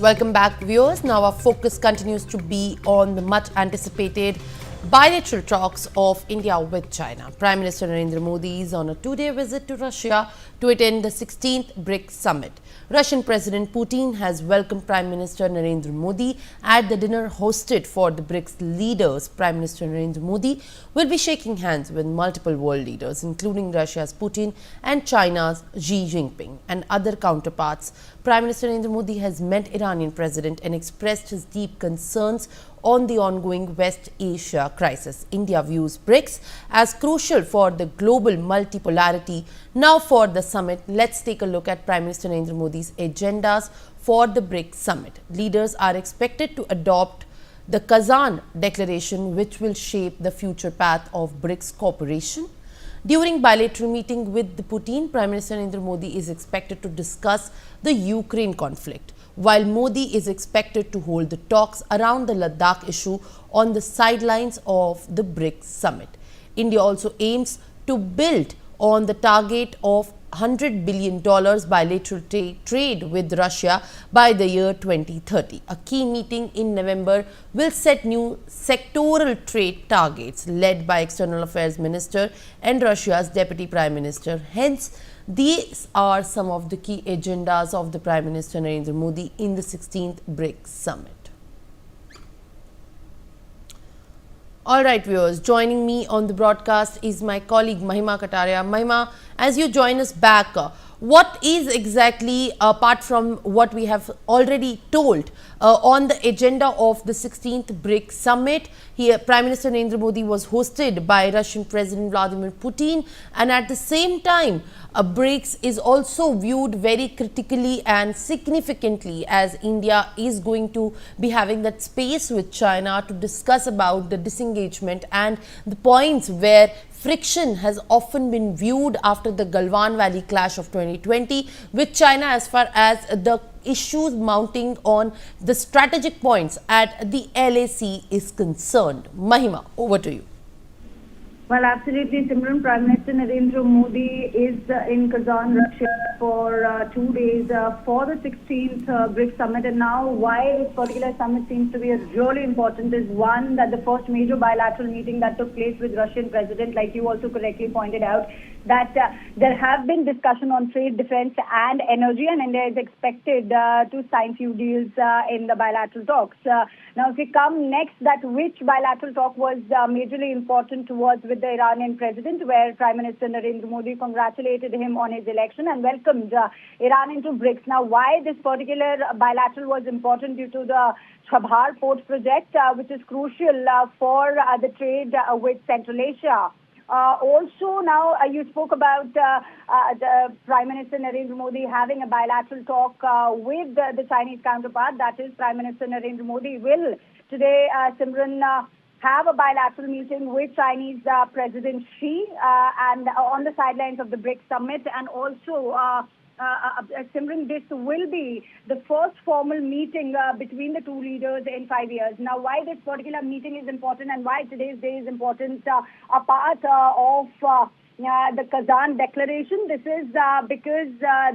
Welcome back, viewers. Now our focus continues to be on the much anticipated bilateral talks of India with China. Prime Minister Narendra Modi is on a two-day visit to Russia to attend the 16th BRICS Summit. Russian President Putin has welcomed Prime Minister Narendra Modi at the dinner hosted for the BRICS leaders. Prime Minister Narendra Modi will be shaking hands with multiple world leaders, including Russia's Putin and China's Xi Jinping and other counterparts. Prime Minister Narendra Modi has met Iranian President and expressed his deep concerns on the ongoing West Asia crisis. India views BRICS as crucial for the global multipolarity. Now for the summit, let's take a look at Prime Minister Narendra Modi's agendas for the BRICS Summit. Leaders are expected to adopt the Kazan Declaration, which will shape the future path of BRICS cooperation. During bilateral meeting with Putin, Prime Minister Narendra Modi is expected to discuss the Ukraine conflict, while Modi is expected to hold the talks around the Ladakh issue on the sidelines of the BRICS Summit. India also aims to build on the target of $100 billion bilateral trade with Russia by the year 2030. A key meeting in November will set new sectoral trade targets led by External Affairs Minister and Russia's Deputy Prime Minister. Hence, these are some of the key agendas of the Prime Minister Narendra Modi in the 16th BRICS Summit. All right, viewers, joining me on the broadcast is my colleague Mahima Kataria. Mahima, as you join us back, what is exactly, apart from what we have already told, on the agenda of the 16th BRICS Summit? Here, Prime Minister Narendra Modi was hosted by Russian President Vladimir Putin, and at the same time, BRICS is also viewed very critically and significantly, as India is going to be having that space with China to discuss about the disengagement and the points where friction has often been viewed after the Galwan Valley clash of 2020 with China, as far as the issues mounting on the strategic points at the LAC is concerned. Mahima, over to you. Well, absolutely, Simran. Prime Minister Narendra Modi is in Kazan, Russia for 2 days for the 16th BRICS Summit. And now why this particular summit seems to be really important is, one, that the first major bilateral meeting that took place with Russian President, like you also correctly pointed out, that there have been discussion on trade, defense and energy, and India is expected to sign few deals in the bilateral talks. Now, if we come next, that which bilateral talk was majorly important was with the Iranian president, where Prime Minister Narendra Modi congratulated him on his election and welcomed Iran into BRICS. Now, why this particular bilateral was important? Due to the Chabhar port project, which is crucial for the trade with Central Asia. Also, now you spoke about the Prime Minister Narendra Modi having a bilateral talk with the Chinese counterpart. That is, Prime Minister Narendra Modi will today, Simran, have a bilateral meeting with Chinese President Xi and on the sidelines of the BRICS Summit, and also Simran, this will be the first formal meeting between the two leaders in 5 years. Now, why this particular meeting is important and why today's day is important, a part of the Kazan Declaration, this is because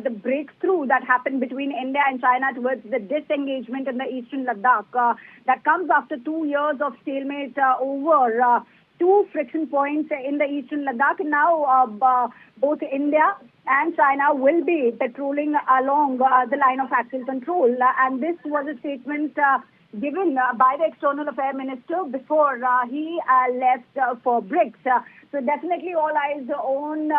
the breakthrough that happened between India and China towards the disengagement in the eastern Ladakh, that comes after 2 years of stalemate over two friction points in the eastern Ladakh. Now, both India and China will be patrolling along the line of actual control. And this was a statement given by the External Affairs Minister before he left for BRICS. So definitely all eyes on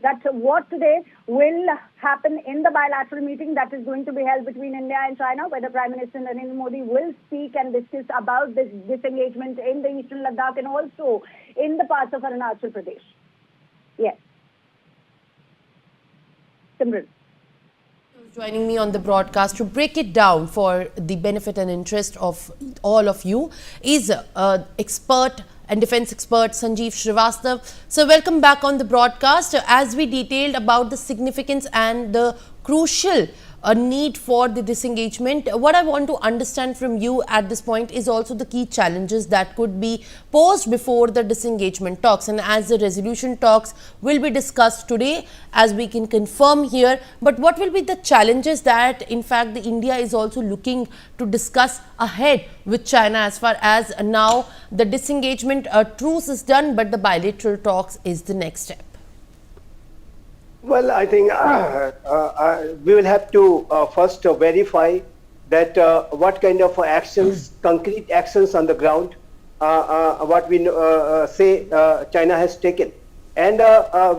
that what today will happen in the bilateral meeting that is going to be held between India and China, where the Prime Minister Narendra Modi will speak and discuss about this disengagement in the eastern Ladakh and also in the parts of Arunachal Pradesh. Yes. Simran. Joining me on the broadcast to break it down for the benefit and interest of all of you is expert and defense expert Sanjeev Srivastava. So welcome back on the broadcast. As we detailed about the significance and the crucial a need for the disengagement. What I want to understand from you at this point is also the key challenges that could be posed before the disengagement talks, and as the resolution talks will be discussed today, as we can confirm here, but what will be the challenges that in fact the India is also looking to discuss ahead with China, as far as now the disengagement truce is done, but the bilateral talks is the next step? Well, I think we will have to first verify that what kind of actions, concrete actions on the ground, what we say China has taken, and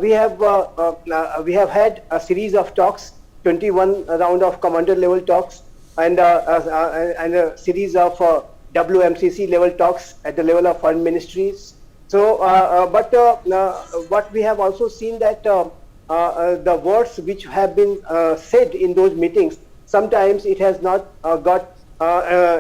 we have had a series of talks, 21 round of commander level talks, and a series of WMCC level talks at the level of foreign ministries. So, but what we have also seen that the words which have been said in those meetings, sometimes it has not got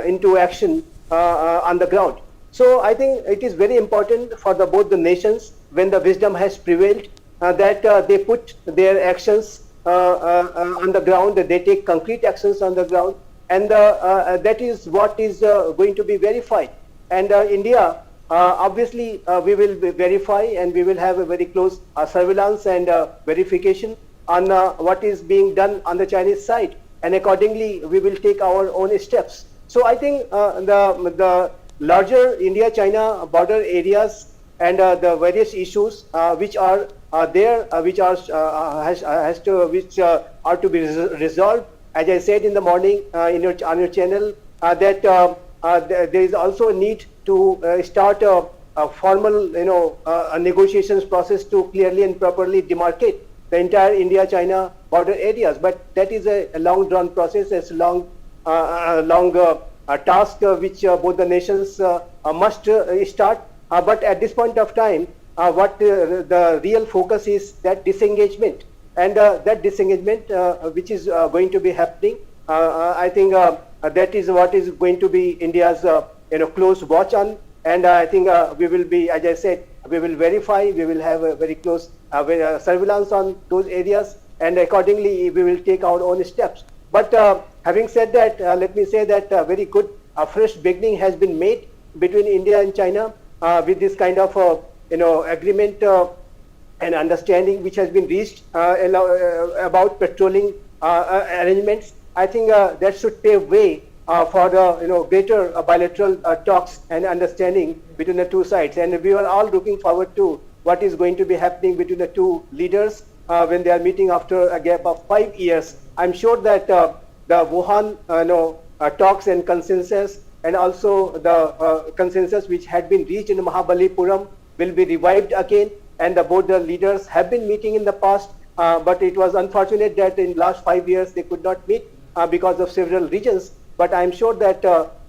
into action on the ground. So I think it is very important for both the nations, when the wisdom has prevailed, that they put their actions on the ground, that they take concrete actions on the ground, and that is what is going to be verified. And India, obviously, we will verify, and we will have a very close surveillance and verification on what is being done on the Chinese side, and accordingly we will take our own steps. So I think the larger India-China border areas and the various issues which are there, which are to be resolved. As I said in the morning on your channel, that there is also a need to start a formal, negotiations process to clearly and properly demarcate the entire India-China border areas. But that is a long-drawn process, it's a long task which both the nations must start. But at this point of time, what the real focus is that disengagement, and that disengagement which is going to be happening. I think that is what is going to be India's close watch on, and I think we will be, as I said, we will verify, we will have a very close surveillance on those areas, and accordingly we will take our own steps. But having said that, let me say that a very good fresh beginning has been made between India and China with this kind of agreement and understanding which has been reached about patrolling arrangements. I think that should pave way for the greater bilateral talks and understanding between the two sides. And we are all looking forward to what is going to be happening between the two leaders when they are meeting after a gap of 5 years. I'm sure that the Wuhan talks and consensus, and also the consensus which had been reached in Mahabalipuram, will be revived again. And both the leaders have been meeting in the past, but it was unfortunate that in last 5 years they could not meet because of several reasons. But I'm sure that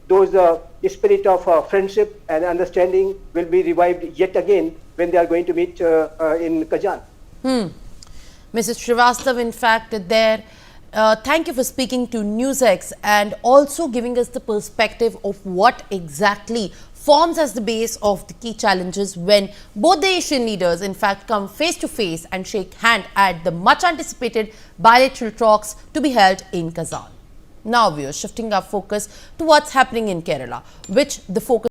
those spirit of friendship and understanding will be revived yet again when they are going to meet in Kazan. Mrs. Srivastav, in fact, there, thank you for speaking to NewsX and also giving us the perspective of what exactly forms as the base of the key challenges when both the Asian leaders in fact come face to face and shake hand at the much anticipated bilateral talks to be held in Kazan. Now we are shifting our focus to what's happening in Kerala, which the focus